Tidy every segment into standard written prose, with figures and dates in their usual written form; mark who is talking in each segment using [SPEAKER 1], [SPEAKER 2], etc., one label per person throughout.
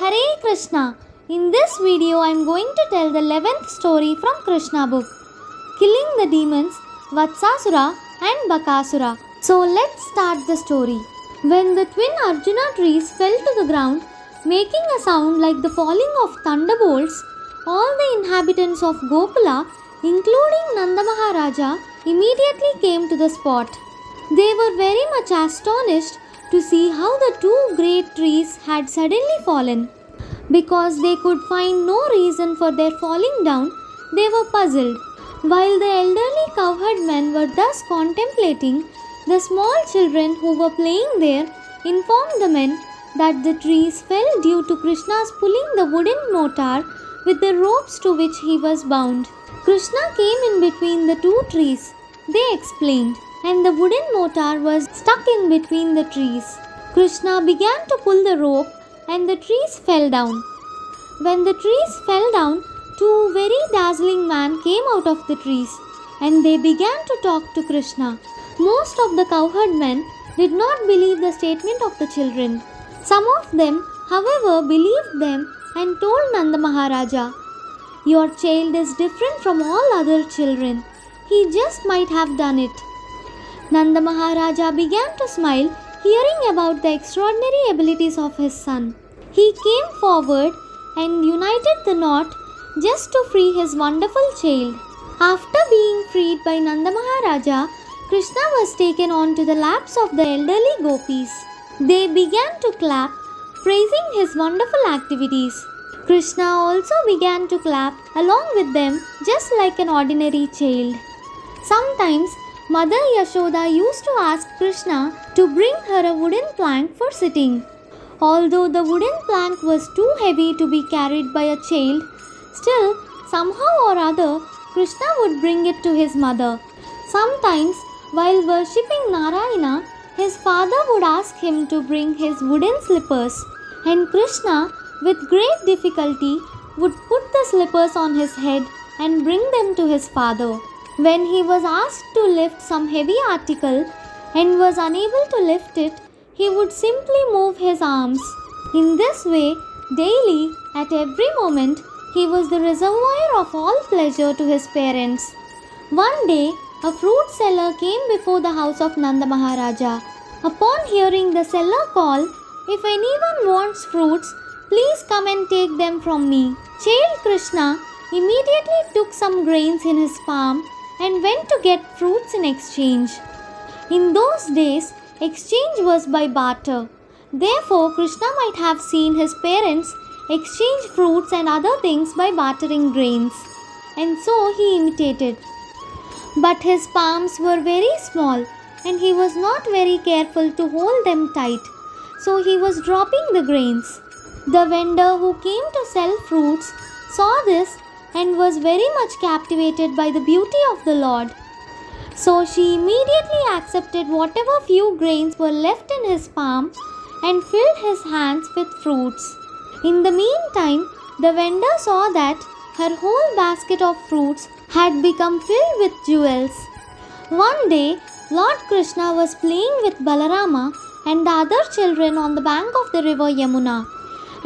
[SPEAKER 1] Hare Krishna. In this video I am going to tell the 11th story from Kṛṣṇa book, Killing the Demons, Vatsāsura and Bakāsura. So let's start the story. When the twin Arjuna trees fell to the ground, making a sound like the falling of thunderbolts, all the inhabitants of Gokula, including Nanda Maharaja, immediately came to the spot. They were very much astonished to see how the two great trees had suddenly fallen. Because they could find no reason for their falling down, they were puzzled. While the elderly cowherd men were thus contemplating, the small children who were playing there informed the men that the trees fell due to Kṛṣṇa's pulling the wooden mortar with the ropes to which he was bound. Kṛṣṇa came in between the two trees, they explained, and the wooden mortar was stuck in between the trees. Kṛṣṇa began to pull the rope and the trees fell down. When the trees fell down, two very dazzling men came out of the trees and they began to talk to Kṛṣṇa. Most of the cowherd men did not believe the statement of the children. Some of them, however, believed them and told Nanda Maharaja, "Your child is different from all other children. He just might have done it." Nanda Maharaja began to smile, hearing about the extraordinary abilities of his son. He came forward and united the knot just to free his wonderful child. After being freed by Nanda Maharaja, Kṛṣṇa was taken on to the laps of the elderly gopis. They began to clap, praising his wonderful activities. Kṛṣṇa also began to clap along with them just like an ordinary child. Sometimes Mother Yashoda used to ask Kṛṣṇa to bring her a wooden plank for sitting. Although the wooden plank was too heavy to be carried by a child, still, somehow or other, Kṛṣṇa would bring it to his mother. Sometimes, while worshipping Narayana, his father would ask him to bring his wooden slippers, and Kṛṣṇa, with great difficulty, would put the slippers on his head and bring them to his father. When he was asked to lift some heavy article and was unable to lift it, he would simply move his arms. In this way, daily, at every moment, he was the reservoir of all pleasure to his parents. One day, a fruit seller came before the house of Nanda Maharaja. Upon hearing the seller call, "If anyone wants fruits, please come and take them from me." Child Kṛṣṇa immediately took some grains in his palm and went to get fruits in exchange. In those days, exchange was by barter. Therefore, Kṛṣṇa might have seen his parents exchange fruits and other things by bartering grains, and so he imitated. But his palms were very small and he was not very careful to hold them tight, so he was dropping the grains. The vendor who came to sell fruits saw this and was very much captivated by the beauty of the Lord. So she immediately accepted whatever few grains were left in his palm and filled his hands with fruits. In the meantime, the vendor saw that her whole basket of fruits had become filled with jewels. One day, Lord Kṛṣṇa was playing with Balarama and the other children on the bank of the river Yamuna.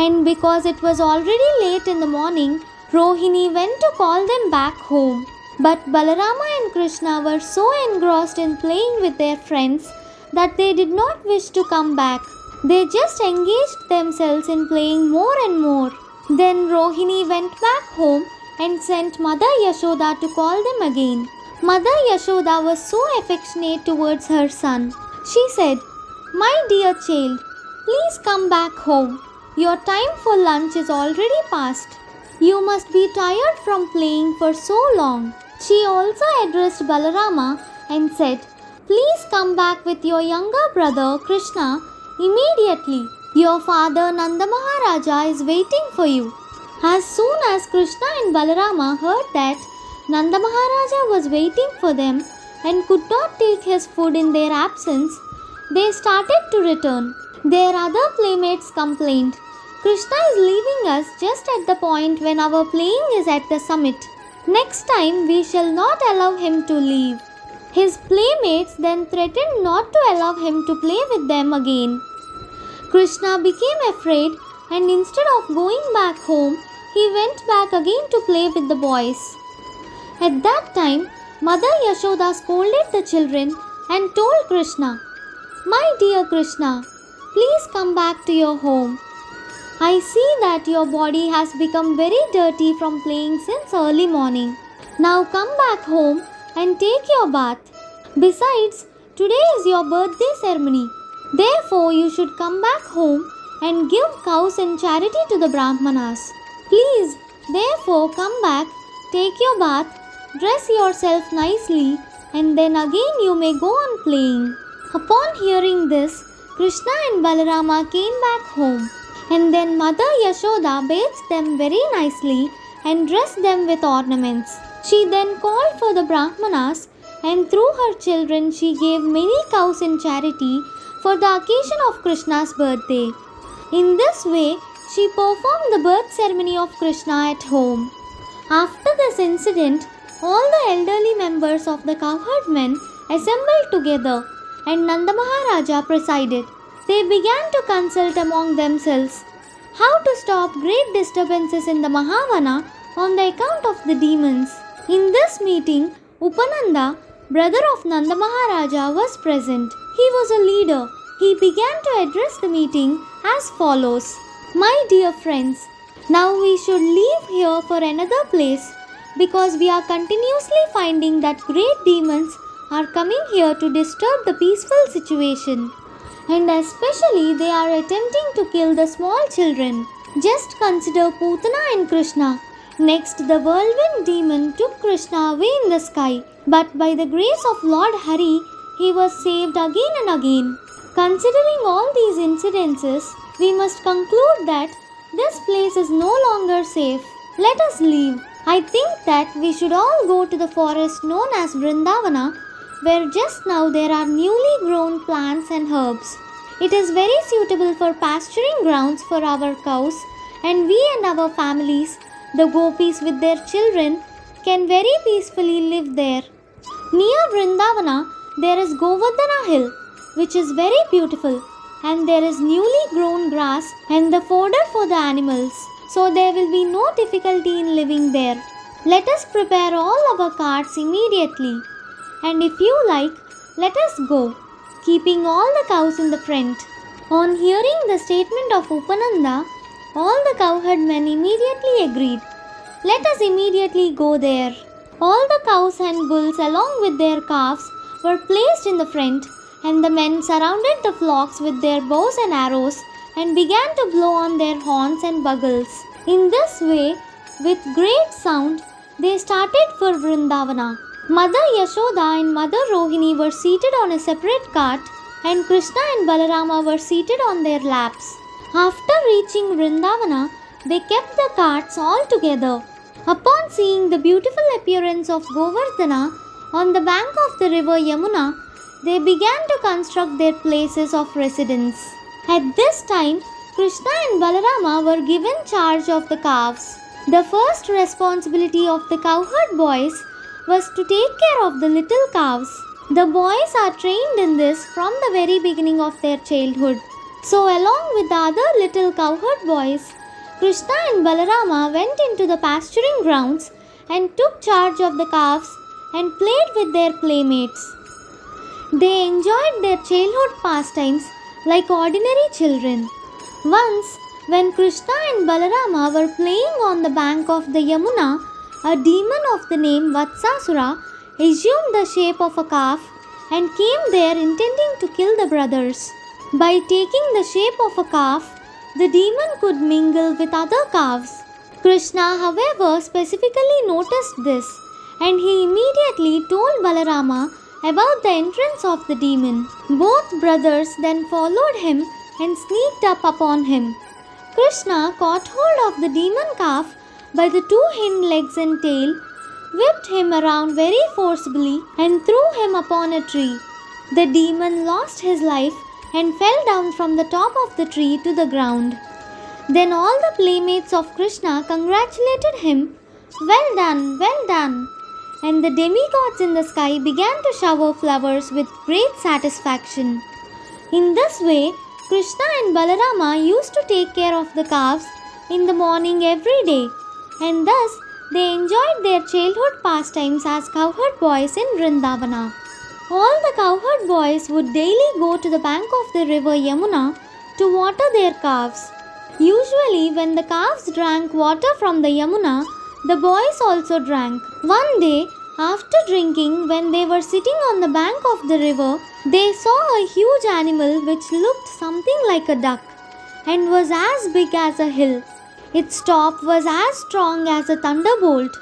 [SPEAKER 1] And because it was already late in the morning, Rohini went to call them back home. But Balarama and Kṛṣṇa were so engrossed in playing with their friends that they did not wish to come back. They just engaged themselves in playing more and more. Then Rohini went back home and sent Mother Yashoda to call them again. Mother Yashoda was so affectionate towards her son. She said, "My dear child, please come back home. Your time for lunch is already past. You must be tired from playing for so long." She also addressed Balarama and said, "Please come back with your younger brother Kṛṣṇa immediately. Your father Nanda Maharaja is waiting for you." As soon as Kṛṣṇa and Balarama heard that Nanda Maharaja was waiting for them and could not take his food in their absence, they started to return. Their other playmates complained, "Kṛṣṇa is leaving us just at the point when our playing is at the summit. Next time we shall not allow him to leave." His playmates then threatened not to allow him to play with them again. Kṛṣṇa became afraid and instead of going back home, he went back again to play with the boys. At that time, Mother Yashoda scolded the children and told Kṛṣṇa, "My dear Kṛṣṇa, please come back to your home. I see that your body has become very dirty from playing since early morning. Now come back home and take your bath. Besides, today is your birthday ceremony. Therefore, you should come back home and give cows in charity to the Brahmanas. Please, therefore, come back, take your bath, dress yourself nicely, and then again you may go on playing." Upon hearing this, Kṛṣṇa and Balarama came back home, and then Mother Yashoda bathed them very nicely and dressed them with ornaments. She then called for the Brahmanas, and through her children she gave many cows in charity for the occasion of Kṛṣṇa's birthday. In this way, she performed the birth ceremony of Kṛṣṇa at home. After this incident, all the elderly members of the cowherd men assembled together, and Nanda Maharaja presided. They began to consult among themselves how to stop great disturbances in the Mahavana on the account of the demons. In this meeting, Upananda, brother of Nanda Maharaja, was present. He was a leader. He began to address the meeting as follows: "My dear friends, now we should leave here for another place, because we are continuously finding that great demons are coming here to disturb the peaceful situation. And especially they are attempting to kill the small children. Just consider Putana and Kṛṣṇa. Next, the whirlwind demon took Kṛṣṇa away in the sky, but by the grace of Lord Hari, he was saved again and again. Considering all these incidences, we must conclude that this place is no longer safe. Let us leave. I think that we should all go to the forest known as Vrindavana, where just now there are newly grown plants and herbs. It is very suitable for pasturing grounds for our cows, and we and our families, the gopis with their children, can very peacefully live there. Near Vrindavana, there is Govardhana hill, which is very beautiful, and there is newly grown grass and the fodder for the animals, so there will be no difficulty in living there. Let us prepare all our carts immediately, and if you like, let us go, keeping all the cows in the front." On hearing the statement of Upananda, all the cowherd men immediately agreed. "Let us immediately go there." All the cows and bulls along with their calves were placed in the front, and the men surrounded the flocks with their bows and arrows and began to blow on their horns and bugles. In this way, with great sound, they started for Vrindavana. Mother Yashoda and Mother Rohini were seated on a separate cart, and Kṛṣṇa and Balarama were seated on their laps. After reaching Vrindavana, they kept the carts all together. Upon seeing the beautiful appearance of Govardhana on the bank of the river Yamuna, they began to construct their places of residence. At this time, Kṛṣṇa and Balarama were given charge of the calves. The first responsibility of the cowherd boys was to take care of the little calves. The boys are trained in this from the very beginning of their childhood. So along with the other little cowherd boys, Kṛṣṇa and Balarama went into the pasturing grounds and took charge of the calves and played with their playmates. They enjoyed their childhood pastimes like ordinary children. Once, when Kṛṣṇa and Balarama were playing on the bank of the Yamuna, a demon of the name Vatsāsura assumed the shape of a calf and came there intending to kill the brothers. By taking the shape of a calf, the demon could mingle with other calves. Kṛṣṇa, however, specifically noticed this, and he immediately told Balarama about the entrance of the demon. Both brothers then followed him and sneaked up upon him. Kṛṣṇa caught hold of the demon calf by the two hind legs and tail, whipped him around very forcibly, and threw him upon a tree. The demon lost his life and fell down from the top of the tree to the ground. Then all the playmates of Kṛṣṇa congratulated him. "Well done, well done!" And the demigods in the sky began to shower flowers with great satisfaction. In this way, Kṛṣṇa and Balarama used to take care of the calves in the morning every day, and thus they enjoyed their childhood pastimes as cowherd boys in Vrindavana. All the cowherd boys would daily go to the bank of the river Yamuna to water their calves. Usually, when the calves drank water from the Yamuna, the boys also drank. One day, after drinking, when they were sitting on the bank of the river, they saw a huge animal which looked something like a duck and was as big as a hill. Its top was as strong as a thunderbolt.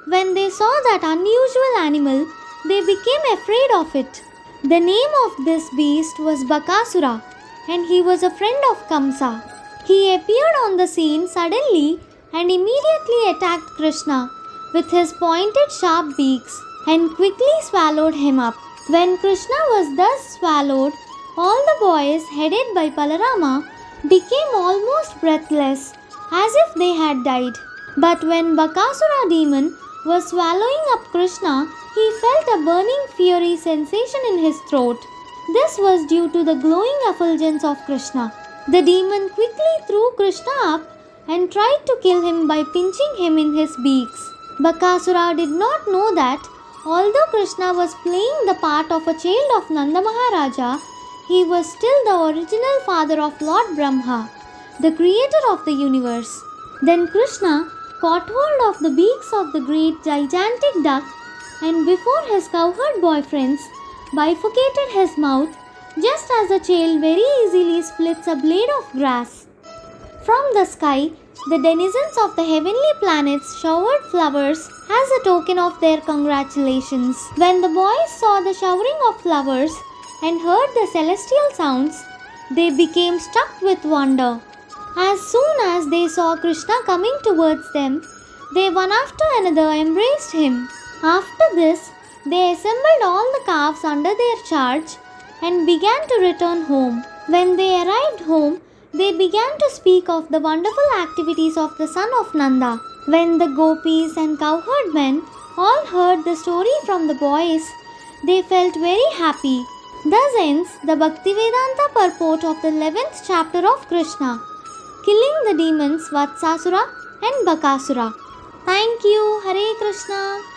[SPEAKER 1] When they saw that unusual animal, they became afraid of it. The name of this beast was Bakāsura, and he was a friend of Kamsa. He appeared on the scene suddenly and immediately attacked Kṛṣṇa with his pointed sharp beaks and quickly swallowed him up. When Kṛṣṇa was thus swallowed, all the boys headed by Balarama became almost breathless as if they had died. But when Bakāsura demon was swallowing up Kṛṣṇa, he felt a burning fury sensation in his throat. This was due to the glowing effulgence of Kṛṣṇa. The demon quickly threw Kṛṣṇa up and tried to kill him by pinching him in his beaks. Bakāsura did not know that although Kṛṣṇa was playing the part of a child of Nanda Maharaja, he was still the original father of Lord Brahma, the creator of the universe. Then Kṛṣṇa caught hold of the beaks of the great gigantic duck and before his cowherd boyfriends bifurcated his mouth just as a child very easily splits a blade of grass. From the sky, the denizens of the heavenly planets showered flowers as a token of their congratulations. When the boys saw the showering of flowers and heard the celestial sounds, they became struck with wonder. As soon as they saw Kṛṣṇa coming towards them, they one after another embraced him. After this, they assembled all the calves under their charge and began to return home. When they arrived home, they began to speak of the wonderful activities of the son of Nanda. When the gopis and cowherd men all heard the story from the boys, they felt very happy. Thus ends the Bhaktivedanta purport of the 11th chapter of Kṛṣṇa, killing the demons Vatsāsura and Bakāsura. Thank you. Hare Krishna.